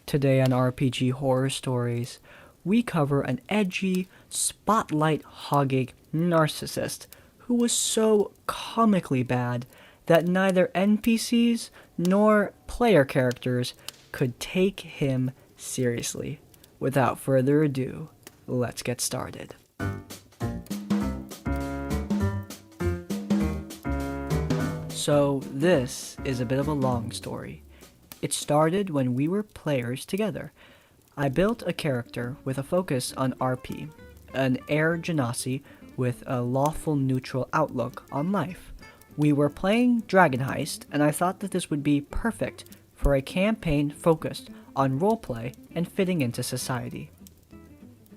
Today on RPG Horror Stories, we cover an edgy, spotlight-hogging narcissist who was so comically bad that neither NPCs nor player characters could take him seriously. Without further ado, let's get started. So this is a bit of a long story. It started when we were players together. I built a character with a focus on RP, an air genasi with a lawful neutral outlook on life. We were playing Dragon Heist, and I thought that this would be perfect for a campaign focused on roleplay and fitting into society.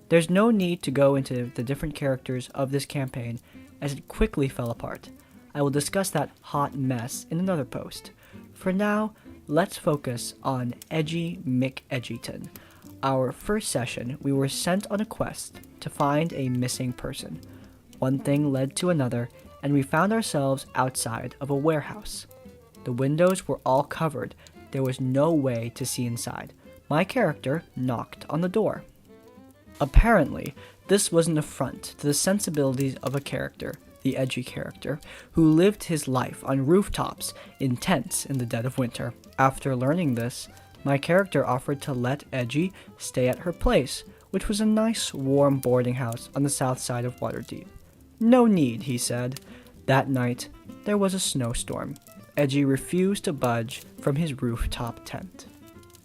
There's no need to go into the different characters of this campaign, as it quickly fell apart. I will discuss that hot mess in another post. For now, let's focus on Edgy McEdgyton. Our first session, we were sent on a quest to find a missing person. One thing led to another, and we found ourselves outside of a warehouse. The windows were all covered. There was no way to see inside. My character knocked on the door. Apparently, this was an affront to the sensibilities of a character, the edgy character, who lived his life on rooftops in tents in the dead of winter. After learning this, my character offered to let Edgy stay at her place, which was a nice, warm boarding house on the south side of Waterdeep. No need, he said. That night, there was a snowstorm. Edgy refused to budge from his rooftop tent.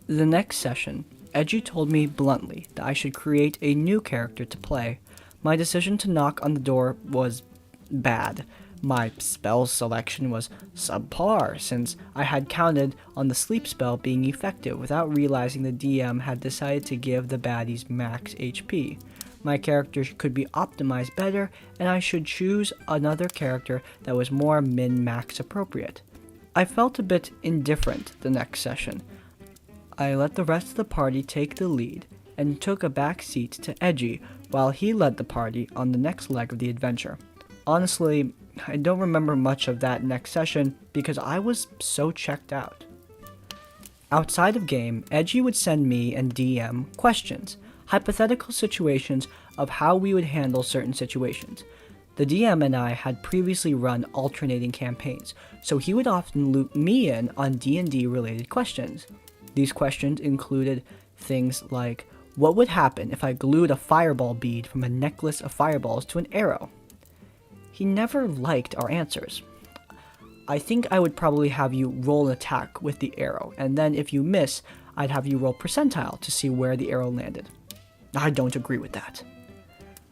The next session, Edgy told me bluntly that I should create a new character to play. My decision to knock on the door was bad. My spell selection was subpar, since I had counted on the sleep spell being effective without realizing the DM had decided to give the baddies max HP. My character could be optimized better, and I should choose another character that was more min-max appropriate. I felt a bit indifferent the next session. I let the rest of the party take the lead, and took a back seat to Edgy while he led the party on the next leg of the adventure. Honestly, I don't remember much of that next session because I was so checked out. Outside of game, Edgy would send me and DM questions, hypothetical situations of how we would handle certain situations. The DM and I had previously run alternating campaigns, so he would often loop me in on D&D related questions. These questions included things like, what would happen if I glued a fireball bead from a necklace of fireballs to an arrow? He never liked our answers. I think I would probably have you roll an attack with the arrow, and then if you miss, I'd have you roll percentile to see where the arrow landed. I don't agree with that.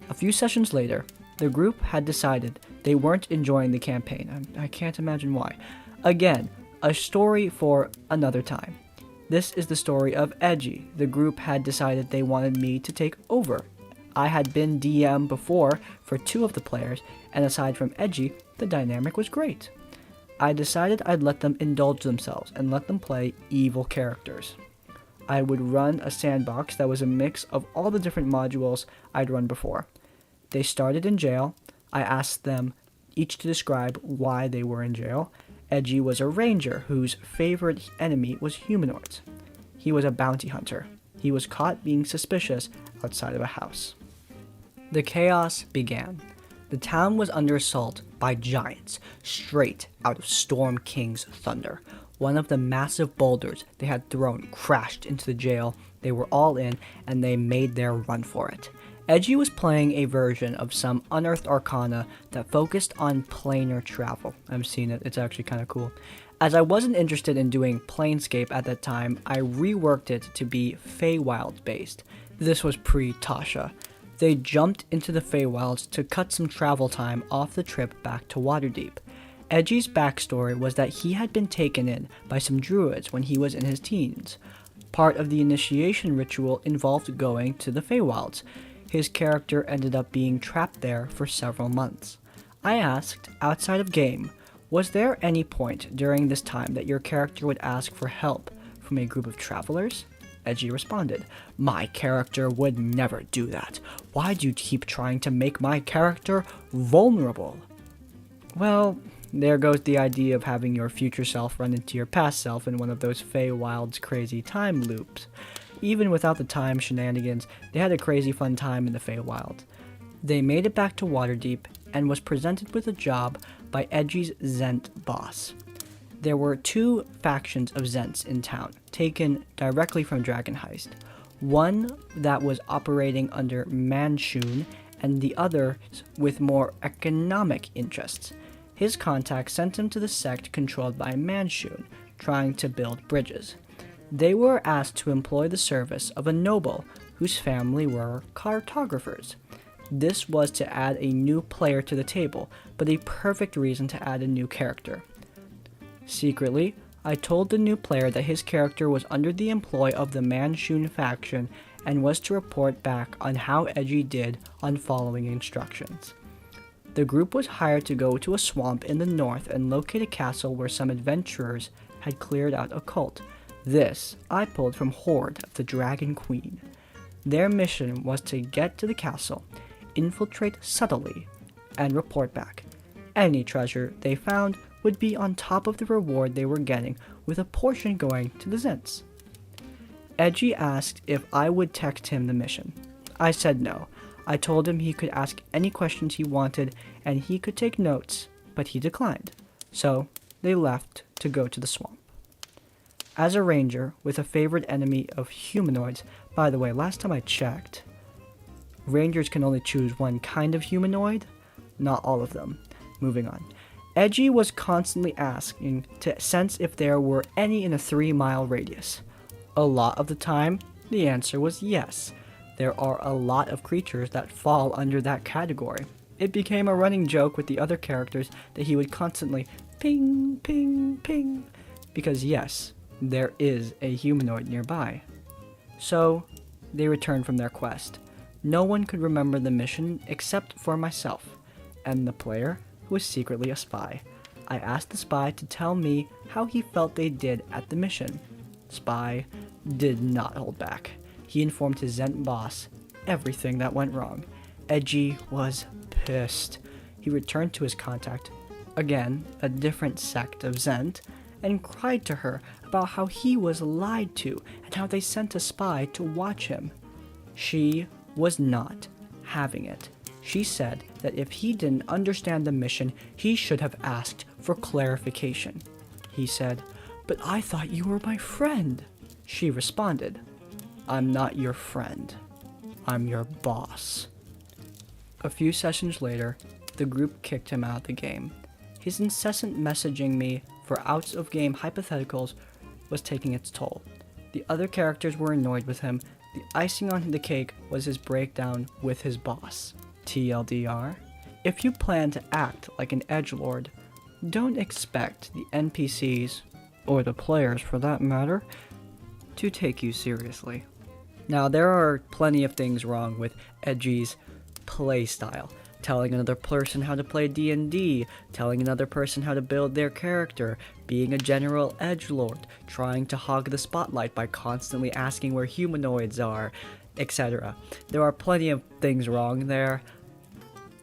A few sessions later, the group had decided they weren't enjoying the campaign. I can't imagine why. Again, a story for another time. This is the story of Edgy. The group had decided they wanted me to take over. I had been DM before for 2 of the players, and aside from Edgy, the dynamic was great. I decided I'd let them indulge themselves and let them play evil characters. I would run a sandbox that was a mix of all the different modules I'd run before. They started in jail. I asked them each to describe why they were in jail. Edgy was a ranger whose favorite enemy was humanoids. He was a bounty hunter. He was caught being suspicious outside of a house. The chaos began. The town was under assault by giants, straight out of Storm King's thunder. One of the massive boulders they had thrown crashed into the jail they were all in, and they made their run for it. Edgy was playing a version of some unearthed arcana that focused on planar travel. I've seen it, it's actually kind of cool. As I wasn't interested in doing Planescape at that time, I reworked it to be Feywild based. This was pre-Tasha. They jumped into the Feywilds to cut some travel time off the trip back to Waterdeep. Edgy's backstory was that he had been taken in by some druids when he was in his teens. Part of the initiation ritual involved going to the Feywilds. His character ended up being trapped there for several months. I asked, outside of game, was there any point during this time that your character would ask for help from a group of travelers? Edgy responded, my character would never do that. Why do you keep trying to make my character vulnerable? Well, there goes the idea of having your future self run into your past self in one of those Feywild's crazy time loops. Even without the time shenanigans, they had a crazy fun time in the Feywild. They made it back to Waterdeep and was presented with a job by Edgy's Zent boss. There were 2 factions of Zents in town, taken directly from Dragon Heist. One that was operating under Manshun, and the others with more economic interests. His contact sent him to the sect controlled by Manshun, trying to build bridges. They were asked to employ the service of a noble whose family were cartographers. This was to add a new player to the table, but a perfect reason to add a new character. Secretly, I told the new player that his character was under the employ of the Manshun faction and was to report back on how Edgy did on following instructions. The group was hired to go to a swamp in the north and locate a castle where some adventurers had cleared out a cult. This I pulled from Horde of the Dragon Queen. Their mission was to get to the castle, infiltrate subtly, and report back. Any treasure they found would be on top of the reward they were getting, with a portion going to the Zents. Edgy asked if I would text him the mission. I said no. I told him he could ask any questions he wanted and he could take notes, but he declined. So they left to go to the swamp. As a ranger with a favorite enemy of humanoids, by the way, last time I checked, rangers can only choose one kind of humanoid, not all of them. Moving on. Edgy was constantly asking to sense if there were any in a 3-mile radius. A lot of the time, the answer was yes. There are a lot of creatures that fall under that category. It became a running joke with the other characters that he would constantly ping, ping, ping, because yes, there is a humanoid nearby. So, they returned from their quest. No one could remember the mission except for myself, and the player who was secretly a spy. I asked the spy to tell me how he felt they did at the mission. Spy did not hold back. He informed his Zent boss everything that went wrong. Edgy was pissed. He returned to his contact, again a different sect of Zent, and cried to her about how he was lied to and how they sent a spy to watch him. She was not having it. She said that if he didn't understand the mission, he should have asked for clarification. He said, "But I thought you were my friend." She responded, "I'm not your friend. I'm your boss." A few sessions later, the group kicked him out of the game. His incessant messaging me for out-of-game hypotheticals was taking its toll. The other characters were annoyed with him. The icing on the cake was his breakdown with his boss. TLDR, if you plan to act like an edgelord, don't expect the NPCs, or the players for that matter, to take you seriously. Now, there are plenty of things wrong with Edgy's playstyle. Telling another person how to play D&D, telling another person how to build their character, being a general edgelord, trying to hog the spotlight by constantly asking where humanoids are, etc. There are plenty of things wrong there,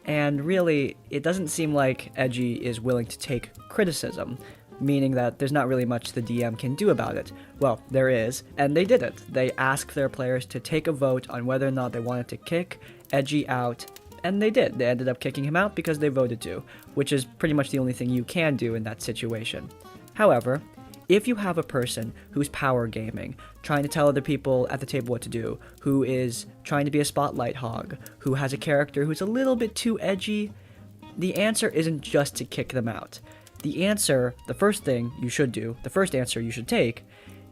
and really, it doesn't seem like Edgy is willing to take criticism, meaning that there's not really much the DM can do about it. Well, there is, and they did it. They asked their players to take a vote on whether or not they wanted to kick Edgy out, and they did. They ended up kicking him out because they voted to, which is pretty much the only thing you can do in that situation. However, if you have a person who's power gaming, trying to tell other people at the table what to do, who is trying to be a spotlight hog, who has a character who's a little bit too edgy, the answer isn't just to kick them out. The answer, the first thing you should do, the first answer you should take,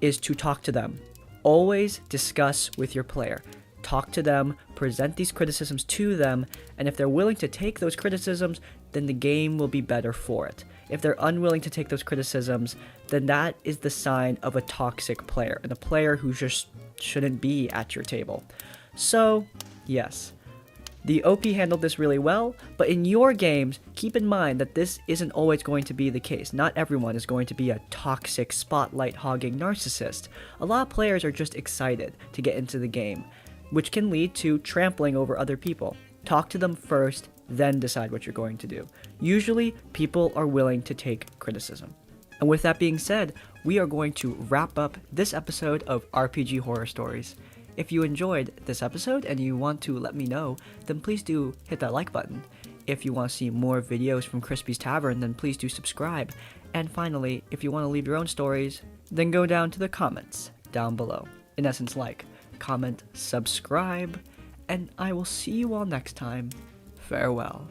is to talk to them. Always discuss with your player. Talk to them, present these criticisms to them, and if they're willing to take those criticisms, then the game will be better for it. If they're unwilling to take those criticisms, then that is the sign of a toxic player, and a player who just shouldn't be at your table. So, yes, the OP handled this really well, but in your games, keep in mind that this isn't always going to be the case. Not everyone is going to be a toxic, spotlight-hogging narcissist. A lot of players are just excited to get into the game, which can lead to trampling over other people. Talk to them first, then decide what you're going to do. Usually, people are willing to take criticism. And with that being said, we are going to wrap up this episode of RPG Horror Stories. If you enjoyed this episode and you want to let me know, then please do hit that like button. If you want to see more videos from Crispy's Tavern, then please do subscribe. And finally, if you want to leave your own stories, then go down to the comments down below. In essence, like, comment, subscribe, and I will see you all next time. Farewell.